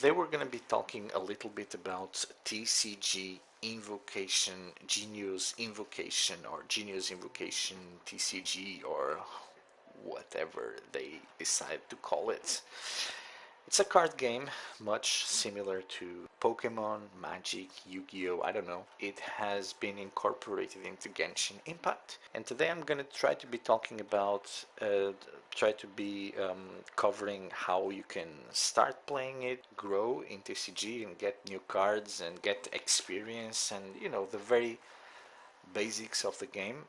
Today we're going to be talking a little bit about TCG Invocation, Genius Invocation, or Genius Invocation TCG, or whatever they decide to call it. It's a card game, much similar to Pokemon, Magic, Yu-Gi-Oh! I don't know. It has been incorporated into Genshin Impact, and today I'm going to try to be talking about, covering how you can start playing it, grow in TCG, and get new cards and get experience, and you know, the very basics of the game.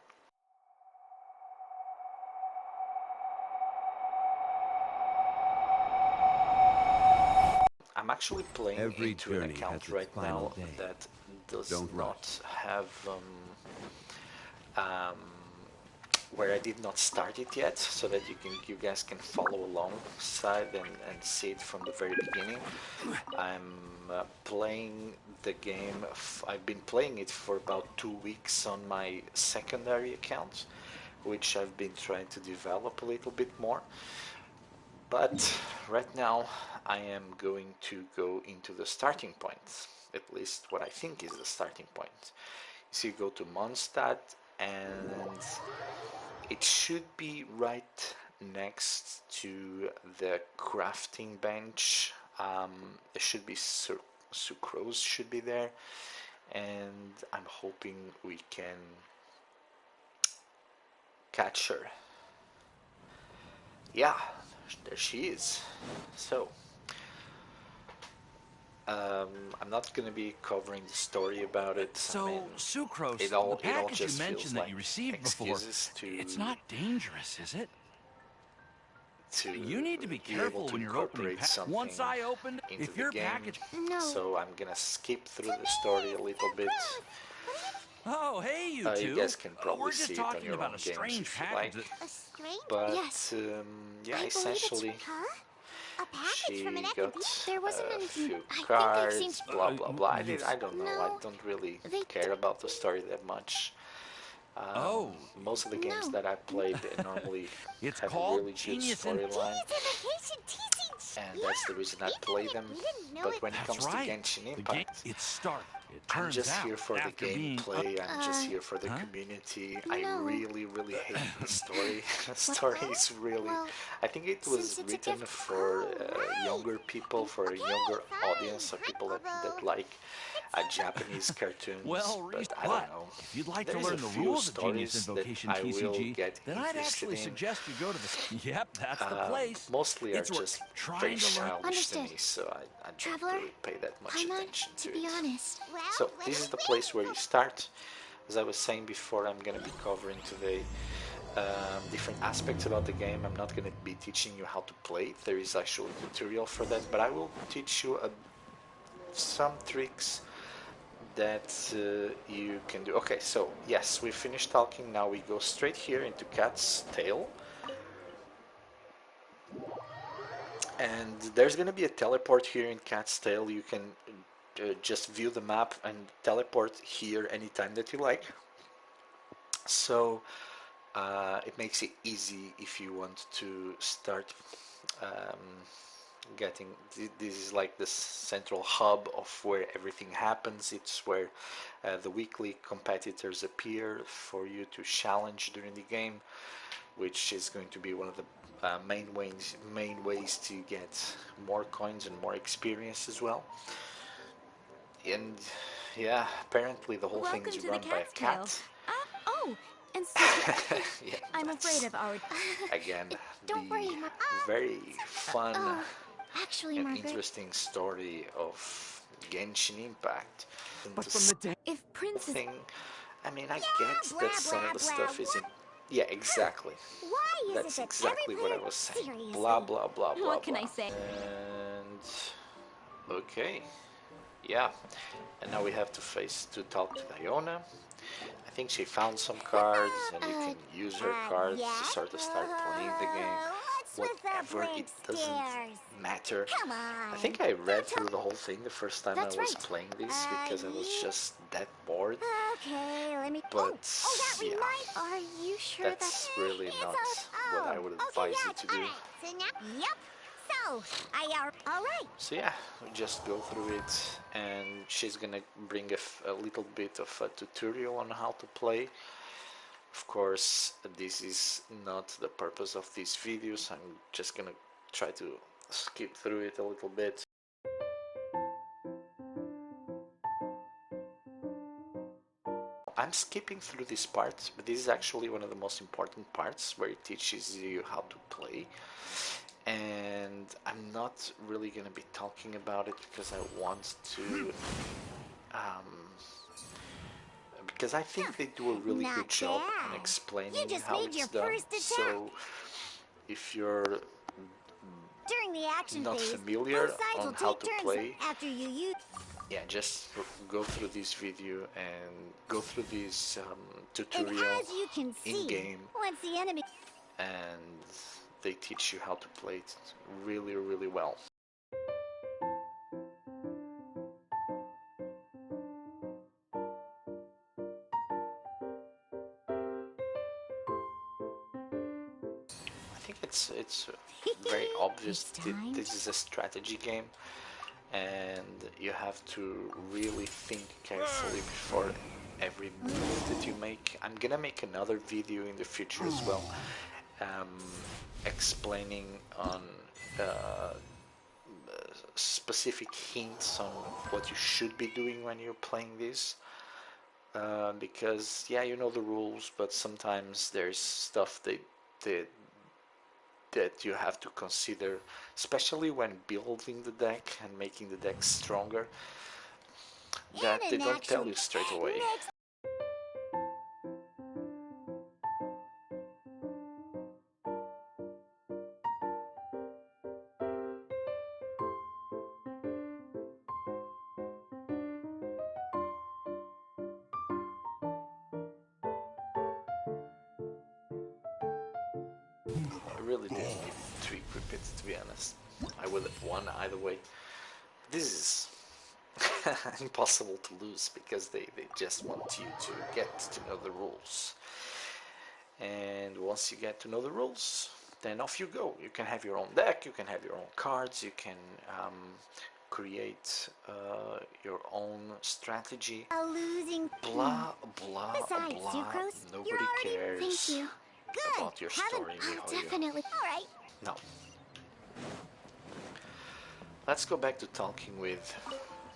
I'm actually playing into an account right now that does not have where I did not start it yet, so that you guys can follow alongside and see it from the very beginning. I'm playing the game. I've been playing it for about 2 weeks on my secondary account, which I've been trying to develop a little bit more. But right now I am going to go into the starting point, at least what I think is the starting point. So you go to Mondstadt, and it should be right next to the crafting bench. There should be sucrose should be there, and I'm hoping we can catch her. Yeah, there she is. So I'm not going to be covering the story about it. So, I mean, sucrose, the package just you mentioned that like you received before, it's not dangerous, is it? You need to be careful when you're opening something Once I opened, into if the your game. package... No. So I'm gonna skip through the story a little bit. Oh, hey, you two. You guys can probably We're just see it on talking your about own a games strange if you package like. A strange? But yes. Yeah, essentially, A package she from an got there wasn't a anything. few I cards, think I've seen. blah blah blah. I don't know. No, I don't really care about the story that much. Most of the games that I played normally It's have a called really good Genius storyline, Invocation TCG. and that's the reason I play them. But when it comes to Genshin Impact, I'm just here for the gameplay. I'm just here for the community. I really hate the story. The story is really. I think it was written for younger people, for a younger audience, so people that like Japanese cartoons. Well, but I don't know. If you'd like There to is learn a the few rules of Genius stories Invocation that I will TCG, get then I'd interested actually in. suggest you go to the... Yep, that's the place. Mostly are just very childish to Understood. me, so I don't Traveler, really pay that much attention to be it. honest. So this is the place where you start. As I was saying before, I'm going to be covering today different aspects about the game. I'm not going to be teaching you how to play it. There is actually a tutorial for that, but I will teach you some tricks that you can do. Okay, so yes, we finished talking. Now we go straight here into Cat's Tail. And there's going to be a teleport here in Cat's Tail. You can just view the map and teleport here anytime that you like. So it makes it easy if you want to start getting. This is like the central hub of where everything happens. It's where the weekly competitors appear for you to challenge during the game, which is going to be one of the main ways to get more coins and more experience as well. And yeah, apparently the whole thing is run by a cat. And so yeah, I'm afraid of our. Again, Don't worry, very fun actually, and Margaret. interesting story of Genshin Impact. But from the day... If Princess. I mean, I get that some of the stuff isn't. Yeah, exactly. Why is That's it that exactly what I was saying. seriously? Blah blah blah blah. What can I say? And okay, yeah. And now we have to talk to Diona. I think she found some cards, and you can use her cards to sort of start playing the game. Whatever, it doesn't matter. I think I read through the whole thing the first time I was playing this because I was just that bored. Okay, let me. But yeah, Are you sure that's really not what I would advise you to do. Yep. So No, all right. So yeah, we just go through it, and she's gonna bring a little bit of a tutorial on how to play. Of course, this is not the purpose of these videos. I'm just gonna try to skip through it a little bit. I'm skipping through this part, but this is actually one of the most important parts where it teaches you how to play. And I'm not really going to be talking about it because I want to because I think they do a really Not good job on bad. explaining You just how made it's your done. first attack. So if you're During the action not phase, familiar both sides on will how take to turns play, after you use. yeah, just go through this video and go through this And tutorial as you can in see, game, once the enemy. and they teach you how to play it really, really well. I think it's very obvious It's that time. this is a strategy game, and you have to really think carefully before every move that you make. I'm gonna make another video in the future as well, explaining on specific hints on what you should be doing when you're playing this. Because yeah, you know the rules, but sometimes there's stuff that that you have to consider, especially when building the deck and making the deck stronger, that they don't tell you straight away. I really didn't need to equip it, to be honest. I would have won either way. This is impossible to lose because they just want you to get to know the rules. And once you get to know the rules, then off you go. You can have your own deck, you can have your own cards, you can create your own strategy. Losing. Blah, blah, Besides, blah. Sucrose, Nobody you're already. Thank cares you. Good. about your story, Mihoyo. Definitely. All right. Now, let's go back to talking with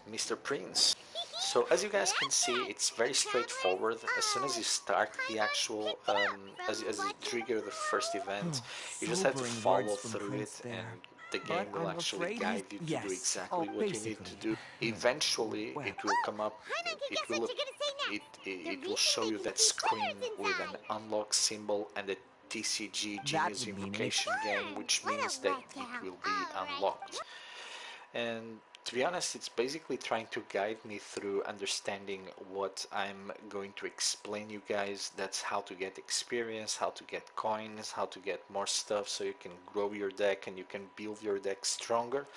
Mr. Prince. So as you guys can see, it's very straightforward. As soon as you start the actual, as you trigger the first event, you just have to follow through it, and the game will actually guide you to do exactly what you need to do. Eventually, it will come up, it will show you that screen with an unlock symbol and a TCG Genius Invocation game, which means that it will be unlocked. And to be honest, it's basically trying to guide me through understanding what I'm going to explain you guys. That's how to get experience, how to get coins, how to get more stuff so you can grow your deck and you can build your deck stronger.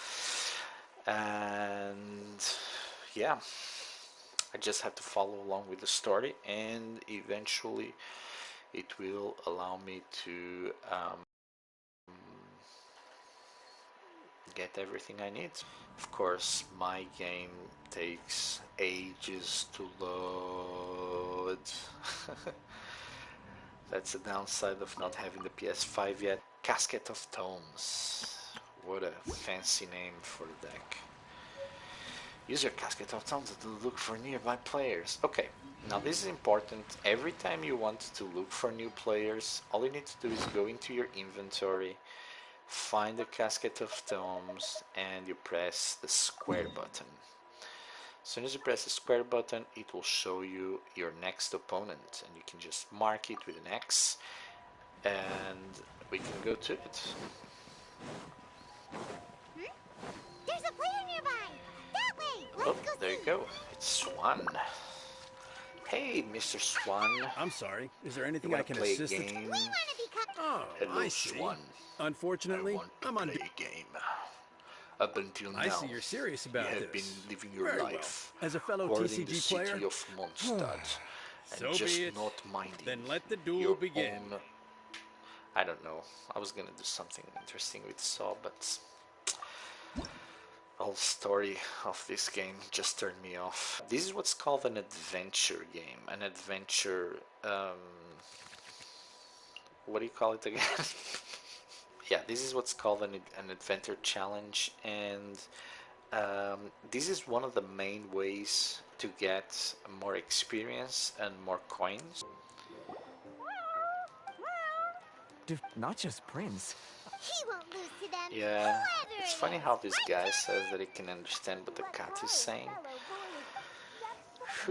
And yeah, I just have to follow along with the story, and eventually it will allow me to get everything I need. Of course, my game takes ages to load. That's the downside of not having the PS5 yet. Casket of Tomes. What a fancy name for the deck. Use your Casket of Tomes to look for nearby players. Okay, now this is important. Every time you want to look for new players, all you need to do is go into your inventory, find the Casket of Tomes, and you press the square button. As soon as you press the square button, it will show you your next opponent, and you can just mark it with an X, and we can go to it. There's a player nearby. That way. Oh, there you go. It's Swan. Hey, Mr. Swan. I'm sorry. Is there anything You I want can to play a assist? game? We want to become. Oh, Hello, I see. Swan. Unfortunately, I want to I'm on. play a game. Up until now, I see you're serious about you have this. been living your Very life, well. As a fellow guarding the TCG city player, of Mondstadt, and so just be it. not minding Then let the duel your begin. own. I don't know. I was gonna do something interesting with Saw, but whole story of this game just turned me off. This is what's called an adventure game. An adventure, what do you call it again? Yeah, this is what's called an adventure challenge, and this is one of the main ways to get more experience and more coins. Not just Prince. He won't lose to them. Yeah, Whoever it's it funny is. how this Right, guy Johnny? says that he can understand what the cat is saying. Fellow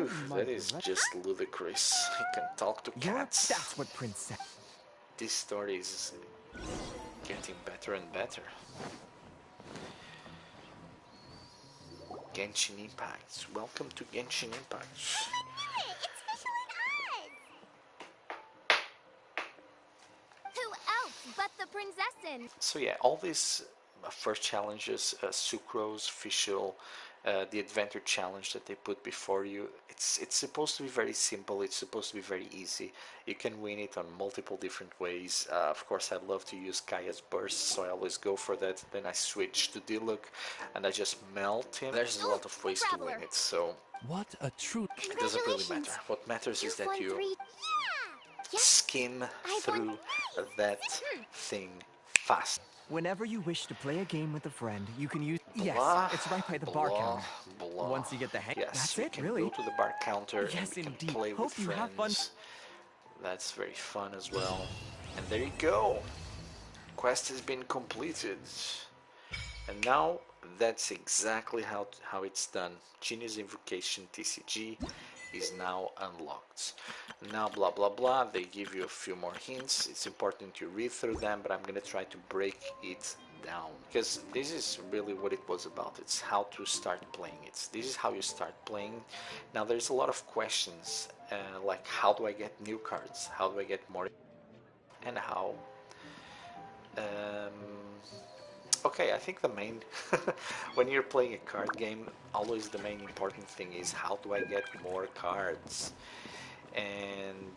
boy. Phew, that is just ludicrous. He can talk to cats. That's what Prince said. This story is getting better and better. Genshin Impact. Welcome to Genshin Impact. It's officially ours. Who else but the princessin? So yeah, all these first challenges, Sucrose, Official, the adventure challenge that they put before you, it's supposed to be very simple, it's supposed to be very easy. You can win it on multiple different ways. Of course, I love to use Kaya's burst, so I always go for that. Then I switch to Diluc and I just melt him. There's a lot of ways to win it, so What a true... it doesn't really matter. What matters is that you Yeah. skim I won through that thing fast. Whenever you wish to play a game with a friend, you can use... Blah, Yes, it's right by the bar blah, counter. blah. Once you get the hang... Yes, That's we it, can really. go to the bar counter Yes, and we indeed. can play Hope with you friends. have fun. That's very fun as well. And there you go. Quest has been completed. And now that's exactly how it's done. Genius Invocation TCG is now unlocked. Now blah blah blah, they give you a few more hints. It's important to read through them, but I'm gonna try to break it down because this is really what it was about. It's how to start playing it. This is how you start playing. Now there's a lot of questions like how do I get new cards? How do I get more? And how? Okay, I think the main, when you're playing a card game, always the main important thing is how do I get more cards? And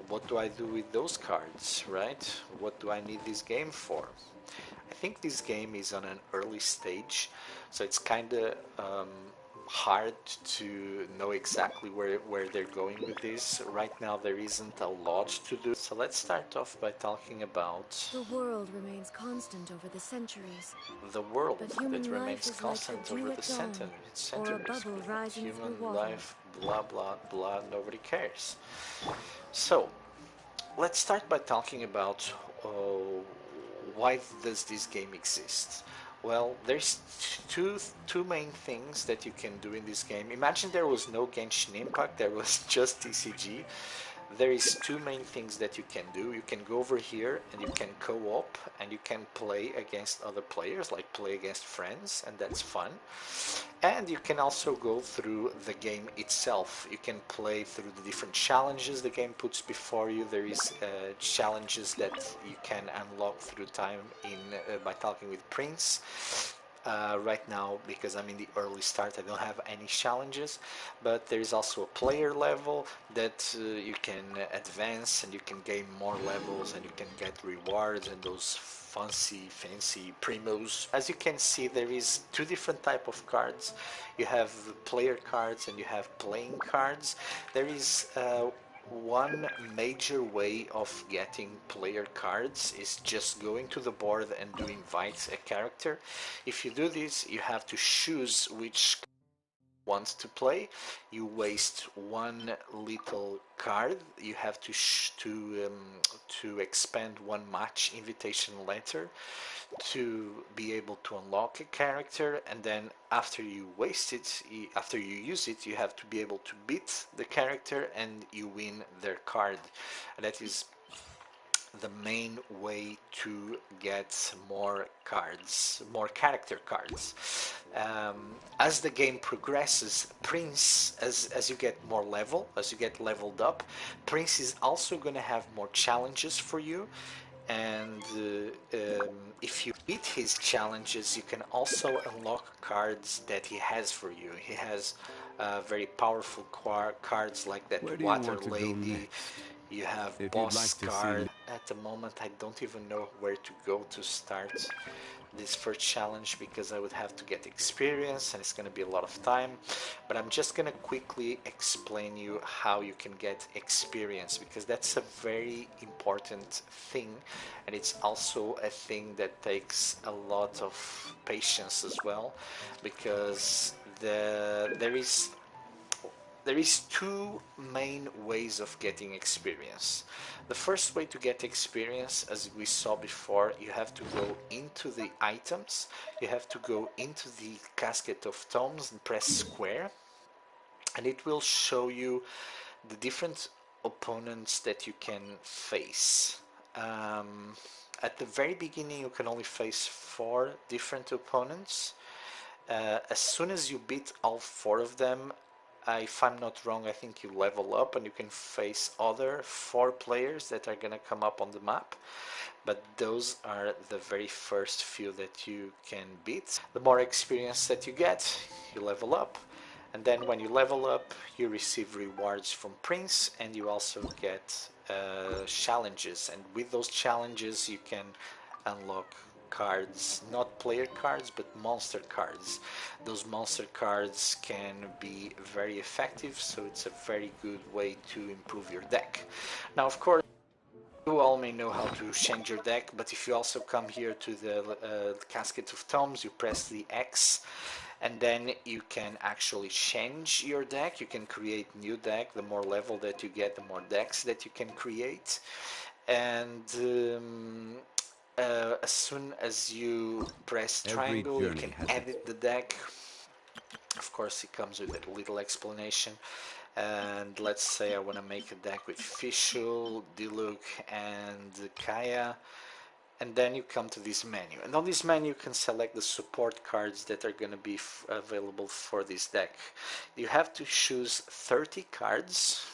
what do I do with those cards, right? What do I need this game for? I think this game is on an early stage, so it's kind of hard to know exactly where they're going with this. Right now there isn't a lot to do. So let's start off by talking about The world remains constant over the centuries. the world But that human life remains is like constant the dew over at the dawn, centuries. or a bubble rising Human through water. life, blah blah blah, nobody cares. So let's start by talking about why does this game exist. Well, there's two main things that you can do in this game. Imagine there was no Genshin Impact, there was just TCG. There is two main things that you can do. You can go over here and you can co-op and you can play against other players, like play against friends, and that's fun. And you can also go through the game itself. You can play through the different challenges the game puts before you. There is challenges that you can unlock through time by talking with Prince. Right now, because I'm in the early start, I don't have any challenges, but there is also a player level that you can advance and you can gain more levels and you can get rewards and those fancy primos. As you can see, there is two different type of cards. You have player cards and you have playing cards. There is one major way of getting player cards is just going to the board and to invite a character. If you do this, you have to choose which want to play. You waste one little card. You have to expend one match invitation letter to be able to unlock a character, and then after you waste it, after you use it, you have to be able to beat the character and you win their card. And that is the main way to get more cards, more character cards. As the game progresses, Prince, as you get more level, as you get leveled up, Prince is also going to have more challenges for you. And if you beat his challenges, you can also unlock cards that he has for you. He has very powerful cards like that Water Lady. You have boss card. at the moment I don't even know where to go to start this first challenge, because I would have to get experience and it's going to be a lot of time. But I'm just going to quickly explain you how you can get experience, because that's a very important thing, and it's also a thing that takes a lot of patience as well, because there is two main ways of getting experience. The first way to get experience, as we saw before, you have to go into the items, you have to go into the casket of tomes and press square, and it will show you the different opponents that you can face. At the very beginning you can only face 4 different opponents. As soon as you beat all 4 of them, if I'm not wrong, I think you level up and you can face other 4 players that are gonna come up on the map. But those are the very first few that you can beat. The more experience that you get, you level up. And then when you level up, you receive rewards from Prince, and you also get challenges. And with those challenges, you can unlock cards, not player cards, but monster cards. Those monster cards can be very effective, so it's a very good way to improve your deck. Now, of course, you all may know how to change your deck, but if you also come here to the Casket of Tomes, you press the X, and then you can actually change your deck. You can create new deck. The more level that you get, the more decks that you can create. And as soon as you press triangle, you can edit the deck. Of course, it comes with a little explanation. And let's say I want to make a deck with Fischl, Diluc, and Kaya. And then you come to this menu, and on this menu you can select the support cards that are going to be available for this deck. You have to choose 30 cards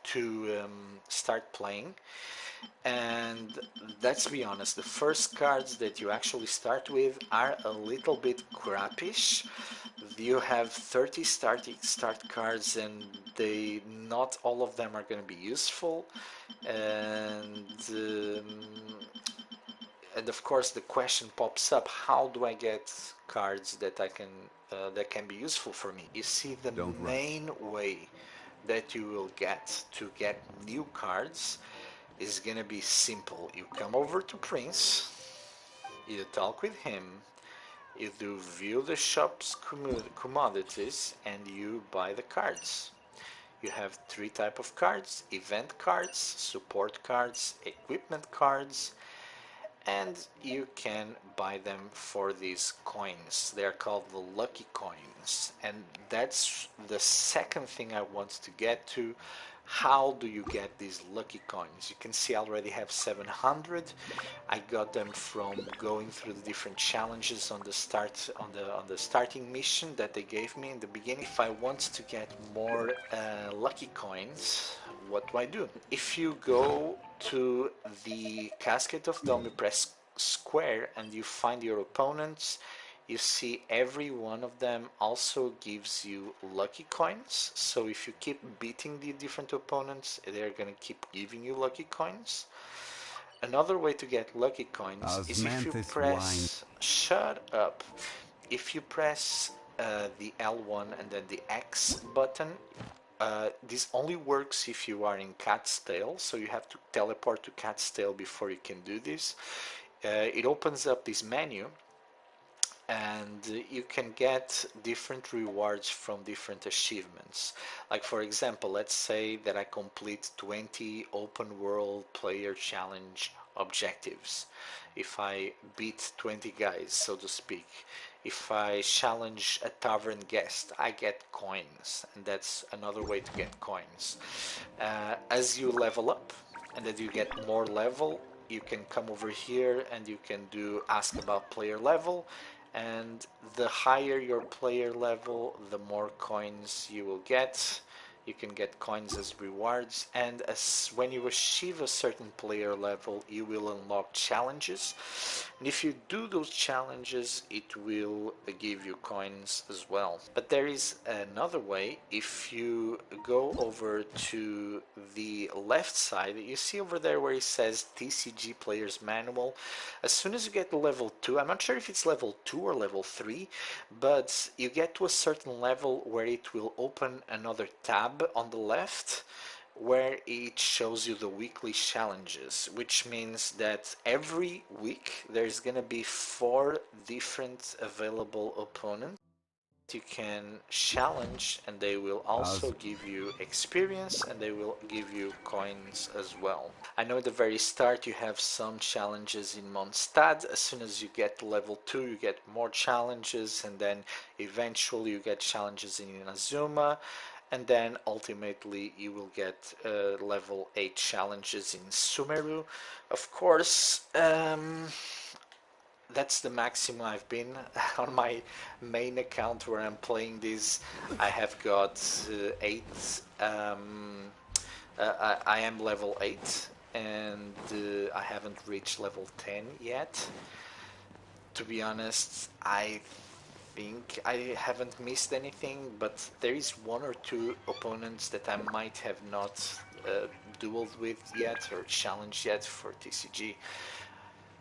to start playing, and let's be honest, the first cards that you actually start with are a little bit crappish. You have 30 start cards, and not all of them are going to be useful, and of course the question pops up: how do I get cards that that can be useful for me? You see, the main way that you will get to get new cards is gonna be simple. You come over to Prince, you talk with him, you do view the shop's commodities, and you buy the cards. You have 3 types of cards: event cards, support cards, equipment cards, and you can buy them for these coins. They are called the lucky coins, and that's the second thing I want to get to. How do you get these lucky coins? You can see I already have 700. I got them from going through the different challenges on the starting mission that they gave me in the beginning. If I want to get more lucky coins, what do I do? If you go to the Casket of Dome, you press square and you find your opponents, you see every one of them also gives you lucky coins. So if you keep beating the different opponents, they're going to keep giving you lucky coins. Another way to get lucky coins is if you press shut up. If you press the L1 and then the X button, this only works if you are in Cat's Tail, so you have to teleport to Cat's Tail before you can do this. It opens up this menu, and you can get different rewards from different achievements. Like, for example, let's say that I complete 20 open world player challenge objectives. If I beat 20 guys, so to speak, if I challenge a tavern guest, I get coins, and that's another way to get coins. As you level up and as you get more level, you can come over here and you can do ask about player level, and the higher your player level, the more coins you will get. You can get coins as rewards, and as when you achieve a certain player level, you will unlock challenges. And if you do those challenges, it will give you coins as well. But there is another way. If you go over to the left side, you see over there where it says TCG Player's Manual. As soon as you get to level 2, I'm not sure if it's level 2 or level 3, but you get to a certain level where it will open another tab on the left where it shows you the weekly challenges, which means that every week there's gonna be 4 different available opponents you can challenge, and they will also give you experience and they will give you coins as well. I know at the very start you have some challenges in Mondstadt. As soon as you get to level 2 you get more challenges, and then eventually you get challenges in Inazuma, and then ultimately you will get level 8 challenges in Sumeru. Of course, that's the maximum I've been on my main account where I'm playing this. I have got 8. I am level 8, and I haven't reached level 10 yet. To be honest, I think I haven't missed anything, but there is 1 or 2 opponents that I might have not dueled with yet or challenged yet for TCG.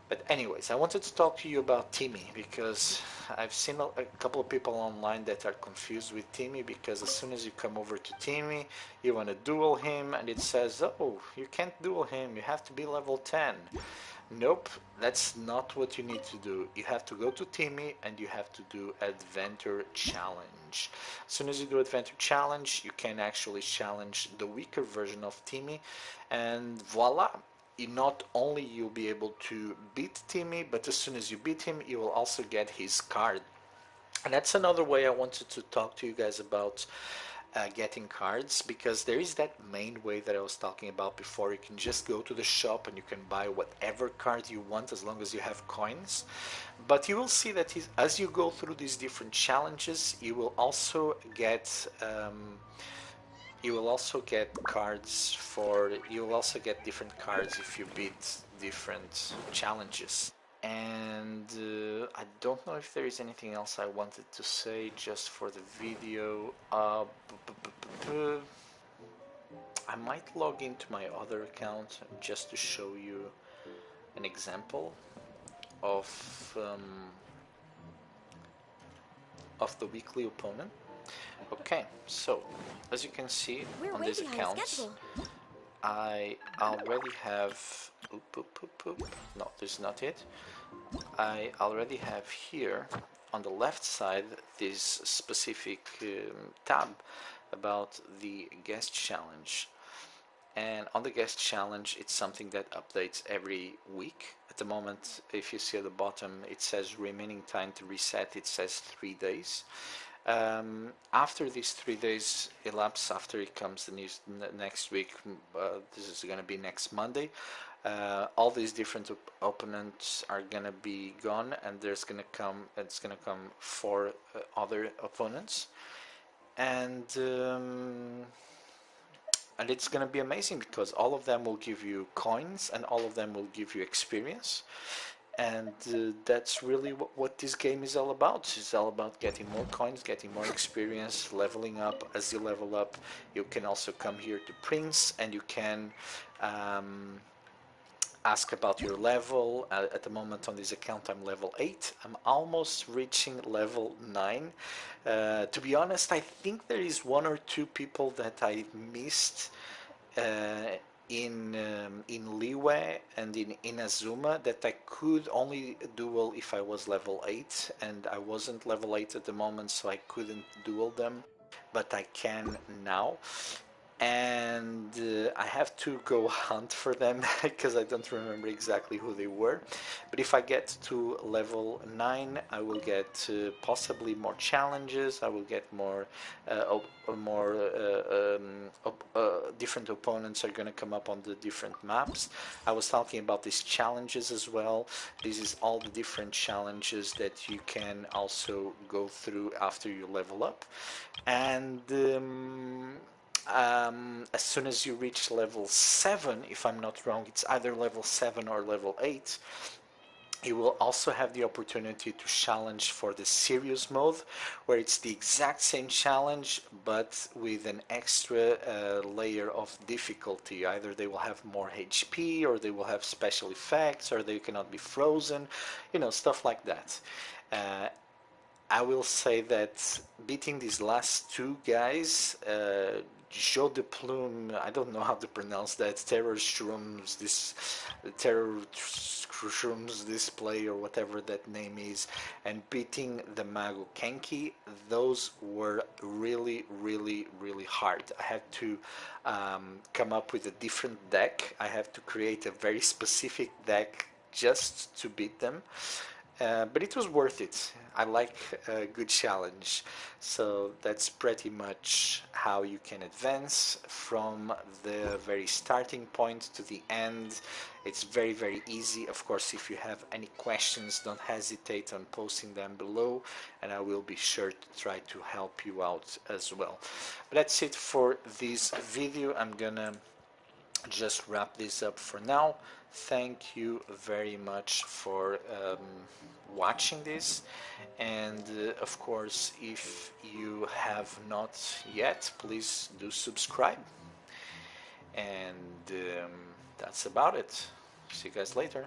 But anyways, I wanted to talk to you about Timmie, because I've seen a couple of people online that are confused with Timmie, because as soon as you come over to Timmie, you want to duel him, and it says, oh, you can't duel him, you have to be level 10. Nope, that's not what you need to do. You have to go to Timmie and you have to do Adventure Challenge. As soon as you do Adventure Challenge, you can actually challenge the weaker version of Timmie, and voila! Not only you'll be able to beat Timmie, but as soon as you beat him, you will also get his card. And that's another way I wanted to talk to you guys about getting cards, because there is that main way that I was talking about before. You can just go to the shop and you can buy whatever card you want as long as you have coins. But you will see that as you go through these different challenges, you will also get cards for, you will also get different cards if you beat different challenges. And I don't know if there is anything else I wanted to say just for the video. I might log into my other account just to show you an example of the weekly opponent. Okay, so as you can see on these accounts, I already have, no, this is not it. I already have here on the left side this specific tab about the guest challenge. And on the guest challenge, it's something that updates every week. At the moment, if you see at the bottom, it says remaining time to reset, it says 3 days. After these 3 days elapse, after it comes the news next week, this is going to be next Monday, all these different opponents are going to be gone, and it's going to come 4 other opponents, and it's going to be amazing, because all of them will give you coins and all of them will give you experience. And that's really what this game is all about. It's all about getting more coins, getting more experience, leveling up. As you level up, you can also come here to Prince and you can ask about your level. At the moment on this account I'm level 8. I'm almost reaching level 9. To be honest, I think there is 1 or 2 people that I missed in Liyue and in Inazuma that I could only duel if I was level 8, and I wasn't level 8 at the moment, so I couldn't duel them, but I can now. And I have to go hunt for them because I don't remember exactly who they were. But if I get to level 9, I will get possibly more challenges. I will get more different opponents are going to come up on the different maps. I was talking about these challenges as well. This is all the different challenges that you can also go through after you level up. And as soon as you reach level 7, if I'm not wrong, it's either level 7 or level 8, you will also have the opportunity to challenge for the serious mode, where it's the exact same challenge but with an extra layer of difficulty. Either they will have more HP, or they will have special effects, or they cannot be frozen, you know, stuff like that. Uh, I will say that beating these last two guys, Joe de Plume, I don't know how to pronounce that, Terror Shrooms Display, or whatever that name is, and beating the Mago Kenki, those were really, really, really hard. I had to come up with a different deck. I have to create a very specific deck just to beat them. But it was worth it. I like a good challenge. So that's pretty much how you can advance from the very starting point to the end. It's very, very easy. Of course, if you have any questions, don't hesitate on posting them below, and I will be sure to try to help you out as well. But that's it for this video. I'm gonna just wrap this up for now. Thank you very much for watching this, and of course, if you have not yet, please do subscribe, and that's about it. See you guys later.